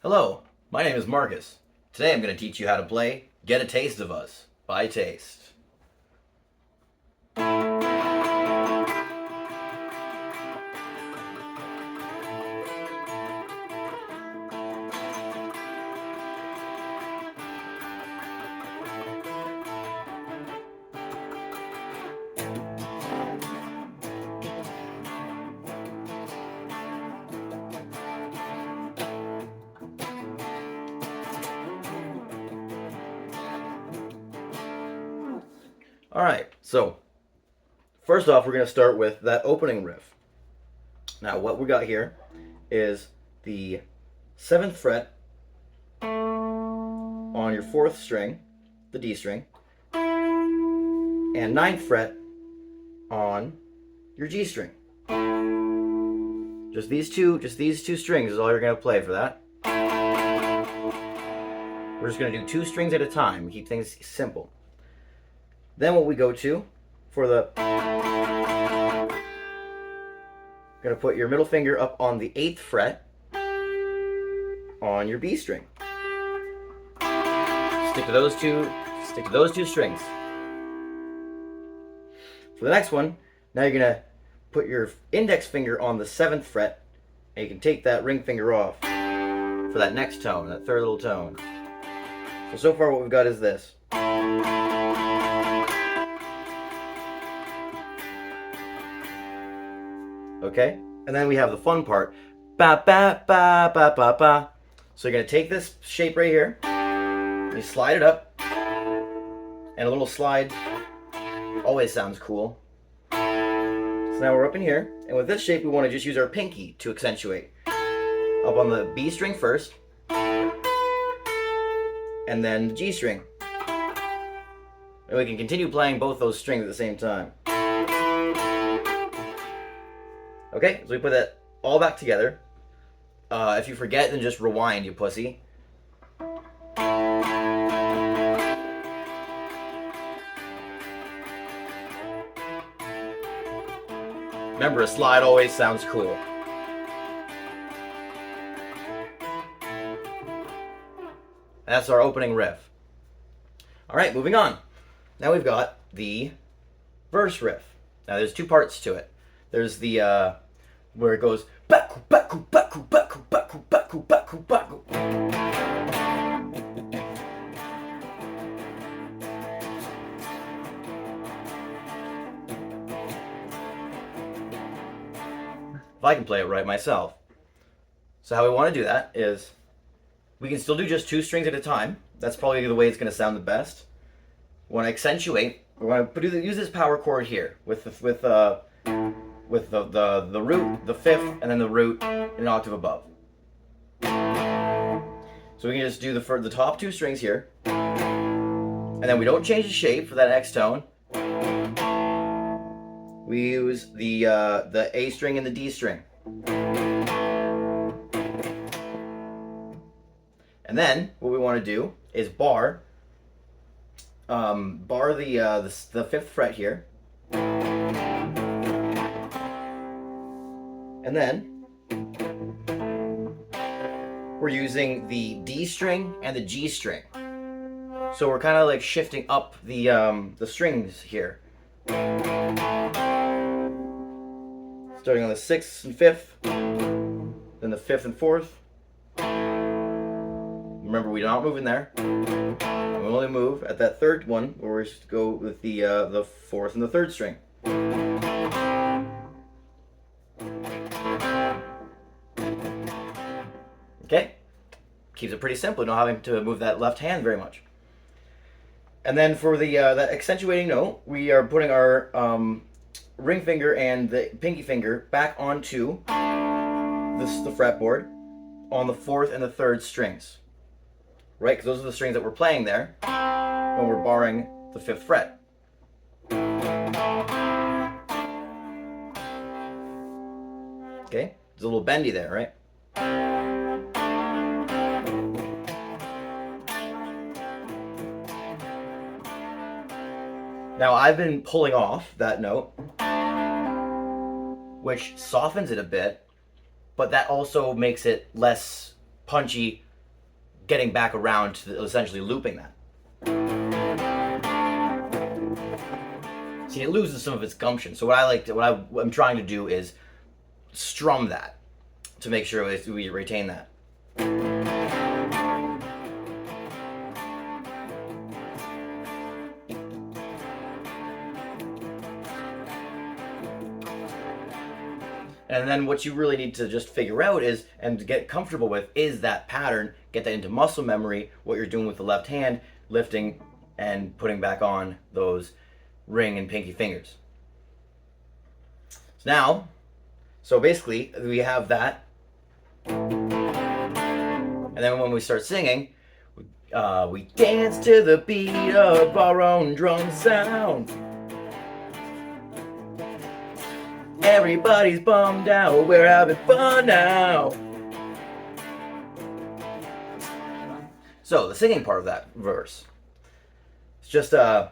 Hello, my name is Marcus. Today I'm going to teach you how to play Get a Taste of Us by Taste. Alright, so first off we're going to start with that opening riff. Now what we got here is the 7th fret on your 4th string, the D string, and 9th fret on your G string. Just these two strings is all you're going to play for that. We're just going to do 2 strings at a time, keep things simple. Then what we go to for the, going to put your middle finger up on the 8th fret on your B string. Stick to those two strings. For the next one, now you're going to put your index finger on the 7th fret, and you can take that ring finger off for that next tone, that third little tone. So far what we've got is this. Okay? And then we have the fun part. Ba ba ba ba ba ba. So you're going to take this shape right here, and you slide it up, and a little slide always sounds cool. So now we're up in here, and with this shape we want to just use our pinky to accentuate. Up on the B string first, and then the G string. And we can continue playing both those strings at the same time. Okay, so we put that all back together. If you forget, then just rewind, you pussy. Remember, a slide always sounds cool. That's our opening riff. Alright, moving on. Now we've got the verse riff. Now there's 2 parts to it. There's the where it goes baku baku baku baku baku baku baku baku. If I can play it right myself. So how we want to do that is we can still do just 2 strings at a time. That's probably the way it's going to sound the best. We want to accentuate. We want to use this power chord here with the root, the 5th, and then the root an octave above. So we can just do the top 2 strings here, and then we don't change the shape for that next tone. We use the A string and the D string. And then what we want to do is bar the 5th fret here. And then we're using the D string and the G string. So we're kind of like shifting up the strings here. Starting on the 6th and 5th, then the 5th and 4th. Remember, we're not moving there. We only move at that 3rd one, where we just go with the 4th and the 3rd string. Okay, keeps it pretty simple. You're not having to move that left hand very much. And then for the that accentuating note, we are putting our ring finger and the pinky finger back onto the fretboard on the 4th and the 3rd strings. Right, because those are the strings that we're playing there when we're barring the 5th fret. Okay, it's a little bendy there, right? Now I've been pulling off that note, which softens it a bit, but that also makes it less punchy getting back around to essentially looping that. See, it loses some of its gumption. So what I'm trying to do is strum that to make sure we retain that. And then what you really need to just figure out is, and get comfortable with, is that pattern. Get that into muscle memory, what you're doing with the left hand, lifting and putting back on those ring and pinky fingers. So basically we have that. And then when we start singing, we dance to the beat of our own drum sound. Everybody's bummed out, we're having fun now. So the singing part of that verse, it's just power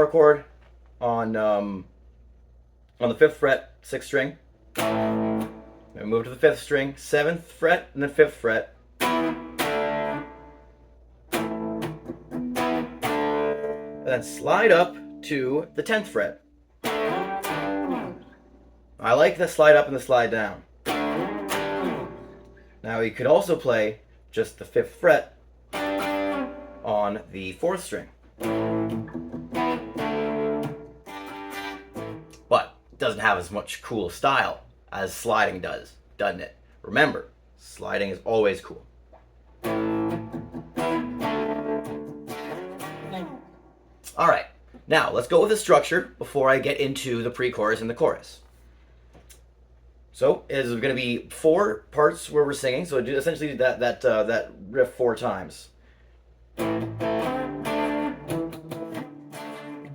chord on the 5th fret, 6th string. And move to the 5th string, 7th fret, and the 5th fret. And then slide up to the 10th fret. I like the slide up and the slide down. Now you could also play just the 5th fret on the 4th string. But it doesn't have as much cool style as sliding does, doesn't it? Remember, sliding is always cool. Alright, now let's go with the structure before I get into the pre-chorus and the chorus. So there's going to be 4 parts where we're singing. So do essentially that riff 4 times.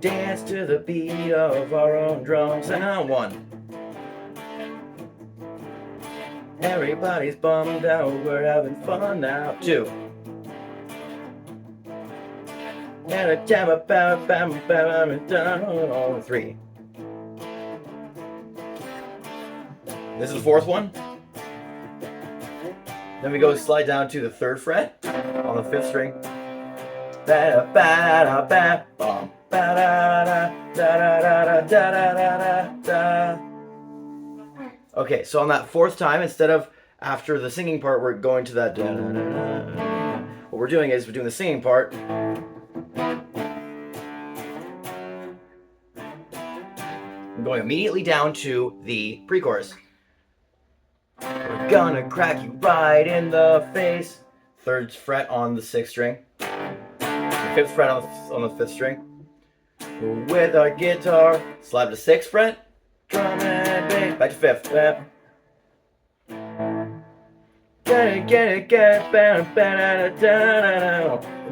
Dance to the beat of our own drum sound. 1. Everybody's bummed out, we're having fun now. 2. And a jam about 3. This is the 4th one. Then we go slide down to the 3rd fret on the 5th string. Okay, so on that 4th time, instead of after the singing part, we're going to that. What we're doing is we're doing the singing part. I'm going immediately down to the pre-chorus. We're gonna crack you right in the face. 3rd fret on the 6th string. The 5th fret on the 5th string. With our guitar, slide to 6th fret. Drum and bass. Back to 5th. Get it, bam, bam,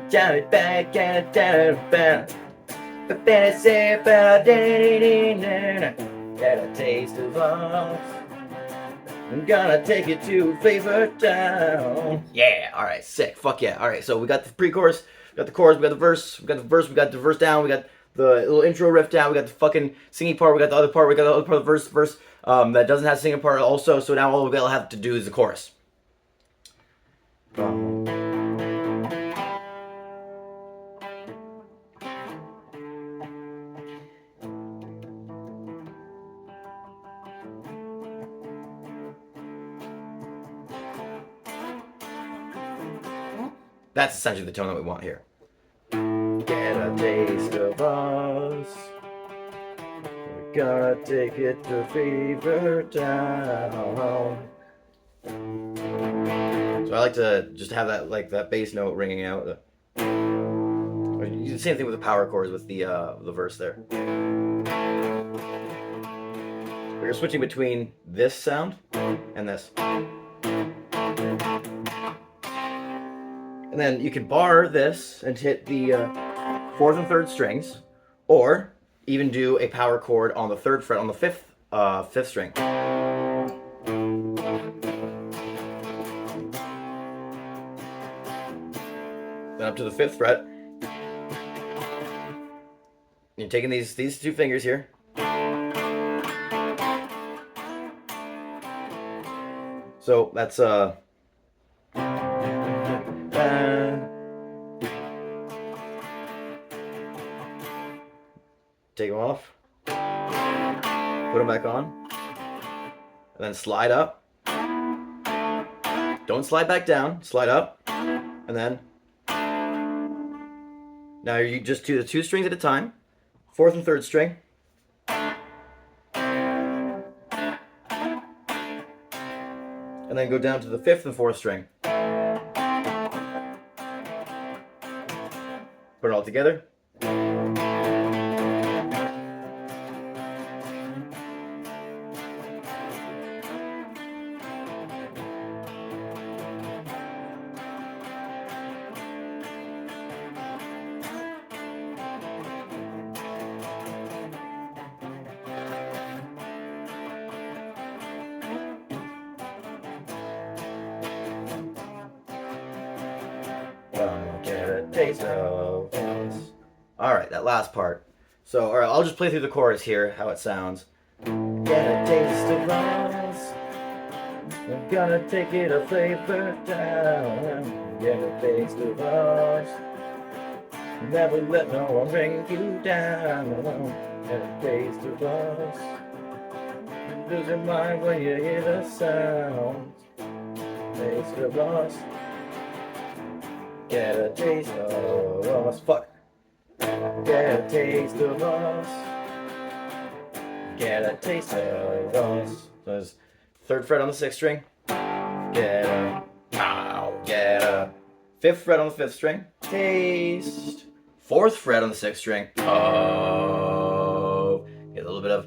down it back, get it down, bam. But better say about get a taste of us. I'm gonna take it to Flavor Town. Yeah, alright, sick. Fuck yeah. Alright, so we got the pre-chorus, we got the chorus, we got the verse, we got the verse down, we got the little intro riff down, we got the fucking singing part, we got the other part, we got the other part of the verse that doesn't have singing part also, so now all we'll have to do is the chorus. That's essentially the tone that we want here. Get a taste of us. We're gonna take it to Fever Town. So I like to just have that that bass note ringing out. The same thing with the power chords with the verse there. We're switching between this sound and this. And then you can bar this and hit the 4th and 3rd strings, or even do a power chord on the 3rd fret on the 5th string. Then up to the 5th fret. You're taking these 2 fingers here. So that's take them off, put them back on, and then slide up. Don't slide back down, slide up, and then now you just do the 2 strings at a time, 4th and 3rd string. And then go down to the 5th and 4th string. Put it all together. Get a taste of us. Alright, that last part. So, alright, I'll just play through the chorus here, how it sounds. Get a taste of us. I'm gonna take it a flavor down. Get a taste of us. Never let no one bring you down. Get a taste of us. You lose your mind when you hear the sound. Taste of us. Get a taste of us. Fuck. Get a taste of us. Get a taste of us. So there's 3rd fret on the 6th string. Get a. Get a. 5th fret on the 5th string. Taste. 4th fret on the 6th string. Oh. Get a little bit of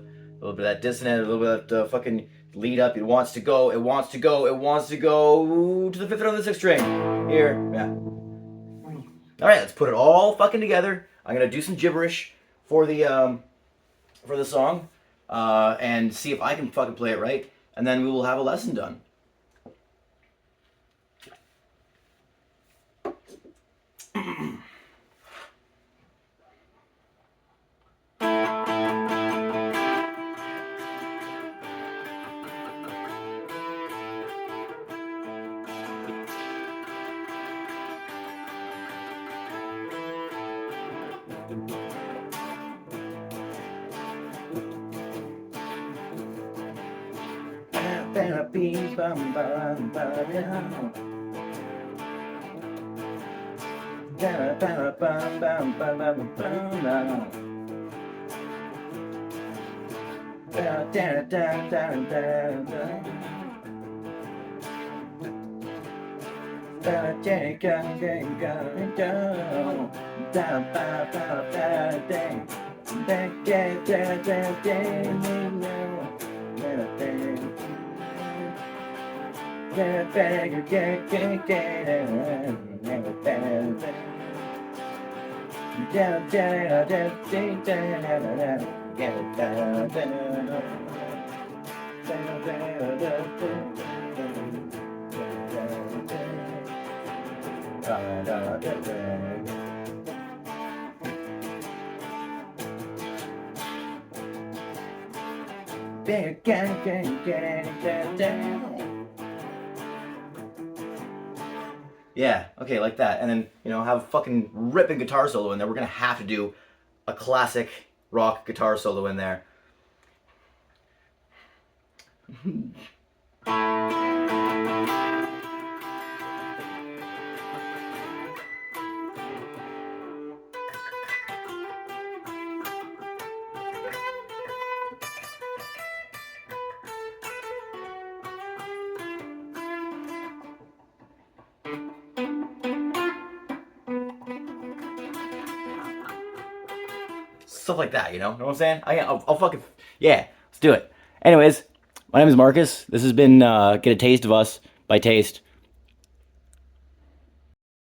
that dissonant, a little bit of the fucking lead up. It wants to go. It wants to go. It wants to go to the 5th fret on the 6th string. Here. Yeah. Alright, let's put it all fucking together. I'm gonna do some gibberish for the song, and see if I can fucking play it right, and then we will have a lesson done. Yeah, okay, like that. And then, have a fucking ripping guitar solo in there. We're gonna have to do a classic rock guitar solo in there. Stuff like that, know what I'm saying? I'll fucking, yeah, let's do it. Anyways, my name is Marcus. This has been Get a Taste of Us by Taste.